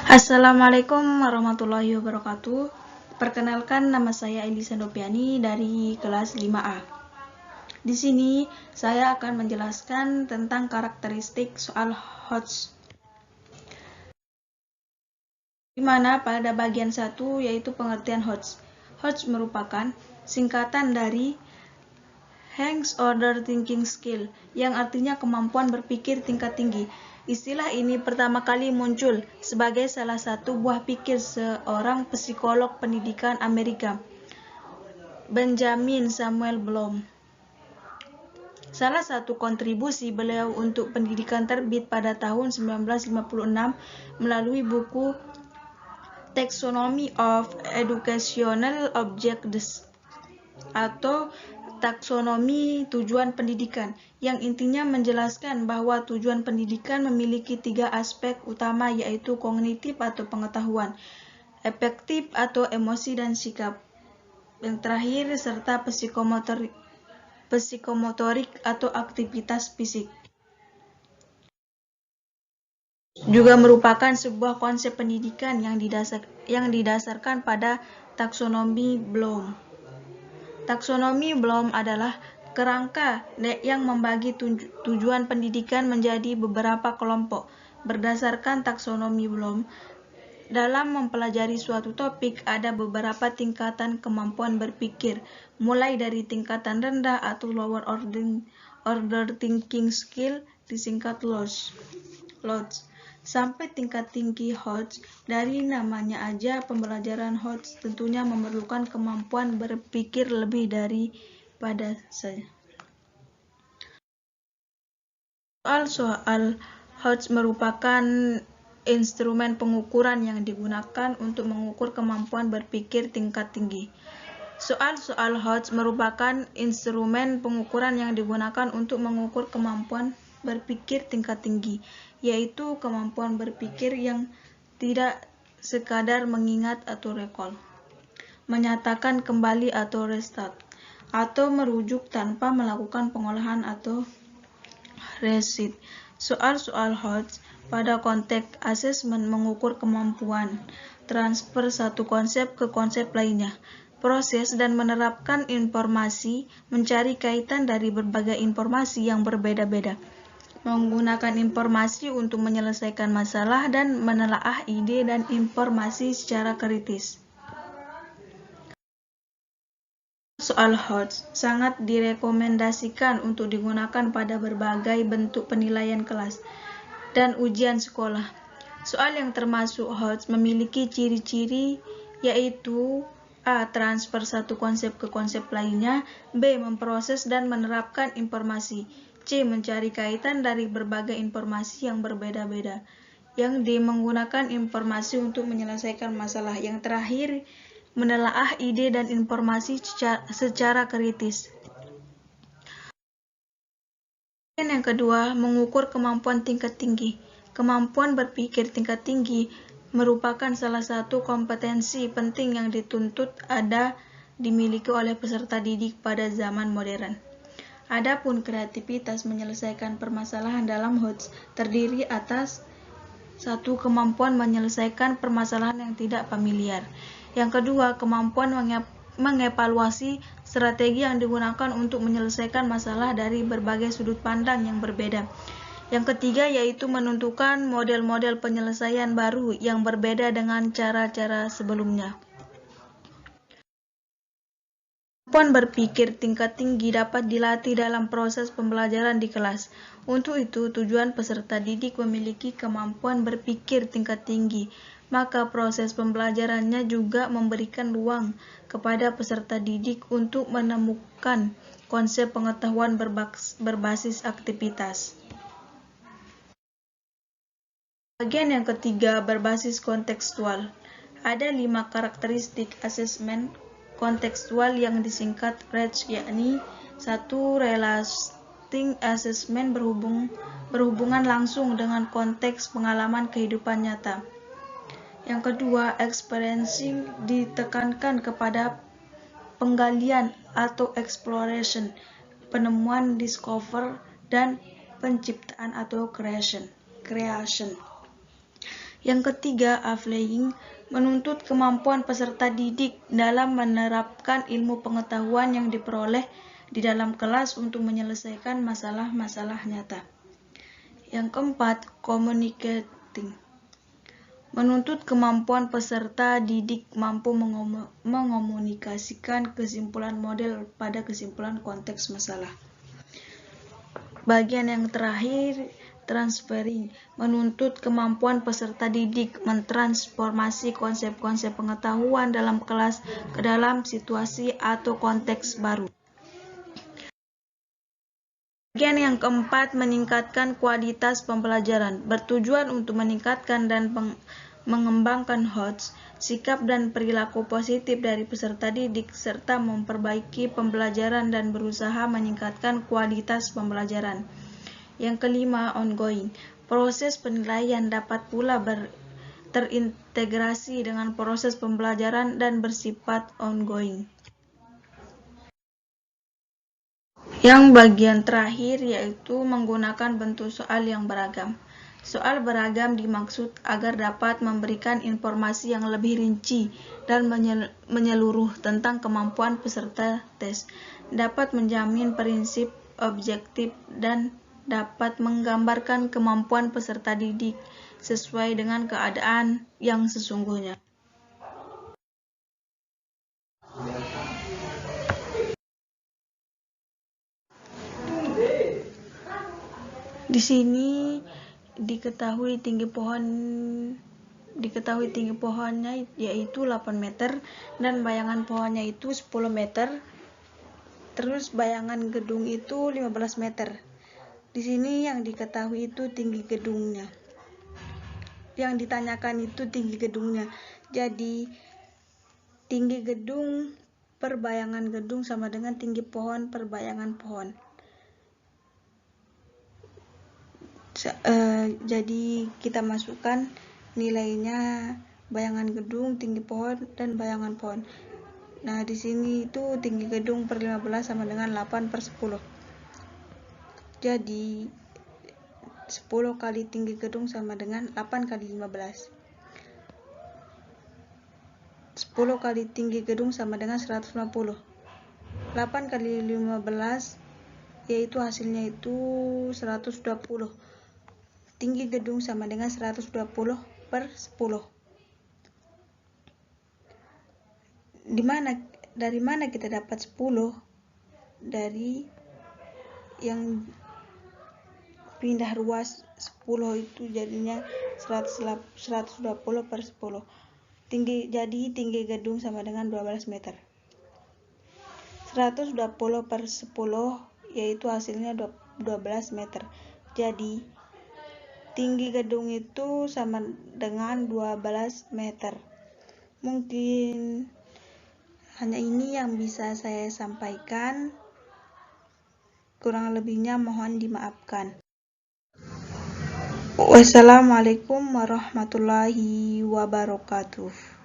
Assalamualaikum warahmatullahi wabarakatuh. Perkenalkan, nama saya Elisa Nopiani dari kelas 5A. Di sini saya akan menjelaskan tentang karakteristik soal HOTS. Di mana pada bagian 1 yaitu pengertian HOTS. HOTS merupakan singkatan dari Hands Order Thinking Skill, yang artinya kemampuan berpikir tingkat tinggi. Istilah ini pertama kali muncul sebagai salah satu buah pikir seorang psikolog pendidikan Amerika, Benjamin Samuel Bloom. Salah satu kontribusi beliau untuk pendidikan terbit pada tahun 1956 melalui buku Taxonomy of Educational Objectives atau taksonomi tujuan pendidikan, yang intinya menjelaskan bahwa tujuan pendidikan memiliki 3 aspek utama, yaitu kognitif atau pengetahuan, afektif atau emosi dan sikap, yang terakhir serta psikomotorik atau aktivitas fisik. Juga merupakan sebuah konsep pendidikan yang didasarkan pada taksonomi Bloom. Taksonomi Bloom adalah kerangka yang membagi tujuan pendidikan menjadi beberapa kelompok. Berdasarkan taksonomi Bloom, dalam mempelajari suatu topik ada beberapa tingkatan kemampuan berpikir, mulai dari tingkatan rendah atau lower order thinking skill, disingkat LOTS, sampai tingkat tinggi HOTS. Dari namanya aja, pembelajaran HOTS tentunya memerlukan kemampuan berpikir lebih daripada saja. Soal HOTS merupakan instrumen pengukuran yang digunakan untuk mengukur kemampuan berpikir tingkat tinggi. Soal HOTS merupakan instrumen pengukuran yang digunakan untuk mengukur kemampuan berpikir tingkat tinggi, yaitu kemampuan berpikir yang tidak sekadar mengingat atau recall, menyatakan kembali atau restart, atau merujuk tanpa melakukan pengolahan atau reset. Soal HOTS pada konteks asesmen mengukur kemampuan transfer satu konsep ke konsep lainnya, proses dan menerapkan informasi, mencari kaitan dari berbagai informasi yang berbeda-beda, menggunakan informasi untuk menyelesaikan masalah, dan menelaah ide dan informasi secara kritis. Soal HOTS sangat direkomendasikan untuk digunakan pada berbagai bentuk penilaian kelas dan ujian sekolah. Soal yang termasuk HOTS memiliki ciri-ciri, yaitu A. Transfer satu konsep ke konsep lainnya, B. Memproses dan menerapkan informasi, C. Mencari kaitan dari berbagai informasi yang berbeda-beda, yang D. Menggunakan informasi untuk menyelesaikan masalah, yang terakhir menelaah ide dan informasi secara kritis. Yang kedua, mengukur kemampuan tingkat tinggi. Kemampuan berpikir tingkat tinggi merupakan salah satu kompetensi penting yang dituntut dimiliki oleh peserta didik pada zaman modern. Adapun kreativitas menyelesaikan permasalahan dalam HOTS terdiri atas satu, kemampuan menyelesaikan permasalahan yang tidak familiar. Yang kedua, kemampuan mengevaluasi strategi yang digunakan untuk menyelesaikan masalah dari berbagai sudut pandang yang berbeda. Yang ketiga, yaitu menentukan model-model penyelesaian baru yang berbeda dengan cara-cara sebelumnya. Kemampuan berpikir tingkat tinggi dapat dilatih dalam proses pembelajaran di kelas. Untuk itu, tujuan peserta didik memiliki kemampuan berpikir tingkat tinggi, maka proses pembelajarannya juga memberikan ruang kepada peserta didik untuk menemukan konsep pengetahuan berbasis aktivitas. Bagian yang ketiga, berbasis kontekstual. Ada 5 karakteristik asesmen kontekstual yang disingkat RAGE, yakni 1. Relating assessment berhubungan langsung dengan konteks pengalaman kehidupan nyata. Yang kedua, experiencing ditekankan kepada penggalian atau exploration, penemuan discover, dan penciptaan atau creation. Yang ketiga, applying, menuntut kemampuan peserta didik dalam menerapkan ilmu pengetahuan yang diperoleh di dalam kelas untuk menyelesaikan masalah-masalah nyata. Yang keempat, communicating, menuntut kemampuan peserta didik mampu mengomunikasikan kesimpulan model pada kesimpulan konteks masalah. Bagian yang terakhir, transferring, menuntut kemampuan peserta didik mentransformasi konsep-konsep pengetahuan dalam kelas ke dalam situasi atau konteks baru. Bagian yang keempat, meningkatkan kualitas pembelajaran, bertujuan untuk meningkatkan dan mengembangkan HOTS, sikap dan perilaku positif dari peserta didik, serta memperbaiki pembelajaran dan berusaha meningkatkan kualitas pembelajaran. Yang kelima, ongoing, proses penilaian dapat pula terintegrasi dengan proses pembelajaran dan bersifat ongoing. Yang bagian terakhir yaitu menggunakan bentuk soal yang beragam. Soal beragam dimaksud agar dapat memberikan informasi yang lebih rinci dan menyeluruh tentang kemampuan peserta tes, dapat menjamin prinsip objektif dan dapat menggambarkan kemampuan peserta didik sesuai dengan keadaan yang sesungguhnya. Di sini diketahui tinggi pohonnya yaitu 8 meter dan bayangan pohonnya itu 10 meter. Terus bayangan gedung itu 15 meter. Di sini yang diketahui itu tinggi gedungnya. Yang ditanyakan itu tinggi gedungnya. Jadi tinggi gedung per bayangan gedung sama dengan tinggi pohon per bayangan pohon. Jadi kita masukkan nilainya bayangan gedung, tinggi pohon, dan bayangan pohon. Nah, di sini itu tinggi gedung per 15 sama dengan 8 per 10. Jadi 10 kali tinggi gedung sama dengan 8 kali 15. 10 kali tinggi gedung sama dengan 150. 8 kali 15 yaitu hasilnya itu 120. Tinggi gedung sama dengan 120 per 10. Dari mana kita dapat 10? Dari yang pindah ruas 10 itu jadinya 120 per 10. Jadi tinggi gedung sama dengan 12 meter. 120 per 10 yaitu hasilnya 12 meter. Jadi tinggi gedung itu sama dengan 12 meter. Mungkin hanya ini yang bisa saya sampaikan. Kurang lebihnya mohon dimaafkan. Wassalamualaikum warahmatullahi wabarakatuh.